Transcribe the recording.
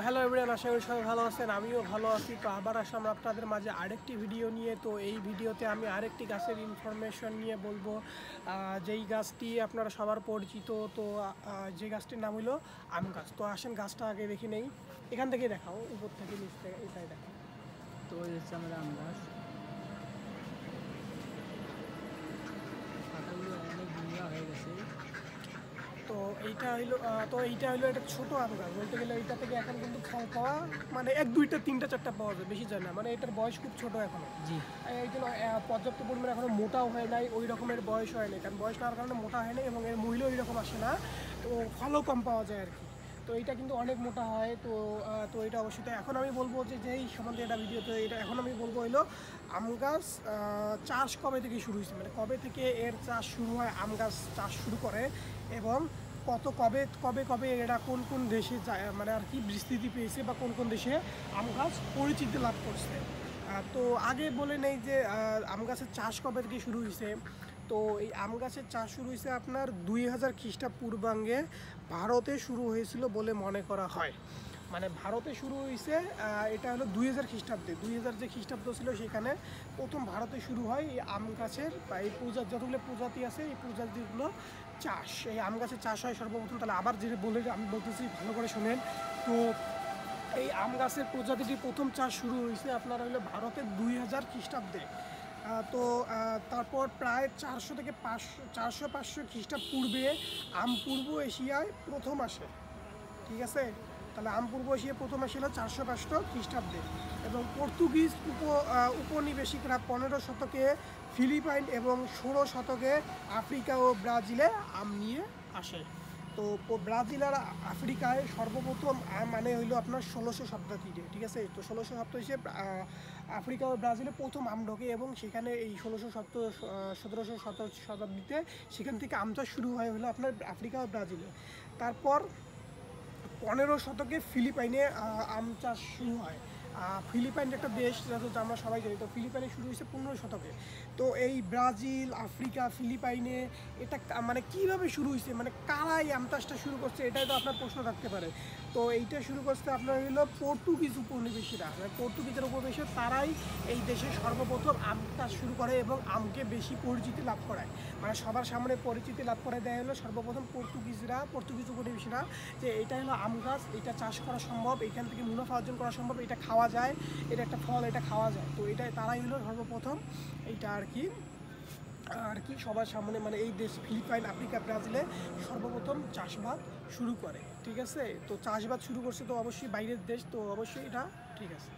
Hello everyone, আশা করি সবাই ভালো আছেন। আমিও ভালো আছি। তো আবার আসলাম আপনাদের মাঝে আরেকটি ভিডিও নিয়ে। তো এই ভিডিওতে আমি আরেকটি গাছের ইনফরমেশন নিয়ে বলবো, যেই গাছটি আপনারা সবার পরিচিত। তো যে গাছটির নাম হলো আম গাছ। তো আসেন গাছটা আগে দেখে নেই। এখান থেকে দেখাও, উপর থেকে নিচ থেকে, এটাই দেখাও। তো এই হচ্ছে আমাদের আম গাছ। পাতাগুলো অনেক নোংরা হয়ে গেছে। তো এইটা হইলো এটা ছোট আম গাছ বলতে গেলে। এইটা থেকে এখন কিন্তু ফল পাওয়া মানে এক দুইটা তিনটা চারটা পাওয়া যায়, বেশি যায় না। মানে এটার বয়স খুব ছোট এখনো। জি, এই জন্য পর্যাপ্ত পরিমাণে এখনো মোটাও হয় নাই, ওই রকমের বয়স হয় নাই। কারণ বয়স না হওয়ার কারণে মোটা হয় নাই এবং এর মূল্য ওই রকম আসে না। তো ফলও কম পাওয়া যায় আর কি। তো এটা কিন্তু অনেক মোটা হয়। তো এটা অবশ্যই। তো এখন আমি বলবো যেই সম্বন্ধে এটা ভিডিওতে, এটা এখন আমি বলবো হলো আম গাছ চাষ কবে থেকে শুরু হয়েছে, মানে কবে থেকে এর চাষ শুরু হয়, আম গাছ চাষ শুরু করে এবং কবে কবে কবে এরা কোন কোন দেশে যায়, মানে আর কি বিস্তৃতি পেয়েছে বা কোন কোন দেশে আম গাছ পরিচিতি লাভ করছে। তো আগে বলে নেই যে আম গাছের চাষ কবে থেকে শুরু হয়েছে। তো এই আম গাছের চাষ শুরু হয়েছে আপনার 2000 খ্রিস্টপূর্বাব্দে ভারতে শুরু হয়েছিল বলে মনে করা হয়। মানে ভারতে শুরু হয়েছে, এটা হলো 2000 খ্রিস্টাব্দে। 2000 যে খ্রিস্টাব্দ ছিল সেখানে প্রথম ভারতে শুরু হয় এই আম গাছের বা এই যতগুলো প্রজাতি আছে এই প্রজাতিগুলো চাষ, এই আম গাছের চাষ হয় সর্বপ্রথম। তাহলে আবার যেটা বলে আমি বলতেছি, ভালো করে শোনেন। তো এই আম গাছের প্রজাতিটি প্রথম চাষ শুরু হয়েছে আপনার হলো ভারতের 2000 খ্রিস্টাব্দে। তারপর প্রায় 400 খ্রিস্টপূর্বে আম পূর্ব এশিয়ায় প্রথম আসে। ঠিক আছে, তাহলে আম পূর্ব এশিয়ায় প্রথম আসে হলো 405 খ্রিস্টাব্দে। এবং পর্তুগিজ উপনিবেশিকরা 15 শতকে ফিলিপাইন এবং 16 শতকে আফ্রিকা ও ব্রাজিলে আম নিয়ে আসে। তো ব্রাজিল আর আফ্রিকায় সর্বপ্রথম আম মানে হইলো আপনার 1600 শতাব্দীতে। ঠিক আছে, তো 1600 শতাব্দী আফ্রিকা ও ব্রাজিলে প্রথম আম ঢোকে এবং সেখানে এই 1700 শতাব্দীতে সেখান থেকে আম চাষ শুরু হয় হলো আপনার আফ্রিকা ও ব্রাজিলে। তারপর 15 শতকে ফিলিপাইনে আম চাষ শুরু হয়। ফিলিপাইন একটা দেশ, যেটা আমরা সবাই জানি। তো ফিলিপাইনে শুরু হয়েছে 15 শতকে। তো এই ব্রাজিল, আফ্রিকা, ফিলিপাইনে এটা মানে কীভাবে শুরু হয়েছে, মানে কারাই আম চাষটা শুরু করছে, এটাই তো আপনার প্রশ্ন থাকতে পারে। তো এইটা শুরু করছে আপনার হলো পর্তুগিজ উপনিবেশীরা। মানে পর্তুগিজের উপনিবেশে তারাই এই দেশে সর্বপ্রথম আম চাষ শুরু করে এবং আমকে বেশি পরিচিতি লাভ করায়। মানে সবার সামনে পরিচিতি লাভ করে দেয় হলো সর্বপ্রথম পর্তুগিজ উপনিবেশীরা, যে এটা হলো আম গাছ, এটা চাষ করা সম্ভব, এখান থেকে মুনাফা অর্জন করা সম্ভব, এটা খাওয়া যায়, এটা একটা ফল, এটা খাওয়া যায়। তো এটা তারাই হলো সর্বপ্রথম এইটা আর কি সবার সামনে, মানে এই দেশ ফিলিপাইন, আফ্রিকা, ব্রাজিলে সর্বপ্রথম চাষবাদ শুরু করে। ঠিক আছে, তো চাষবাদ শুরু করছে তো অবশ্যই বাইরের দেশ, তো অবশ্যই এটা ঠিক আছে।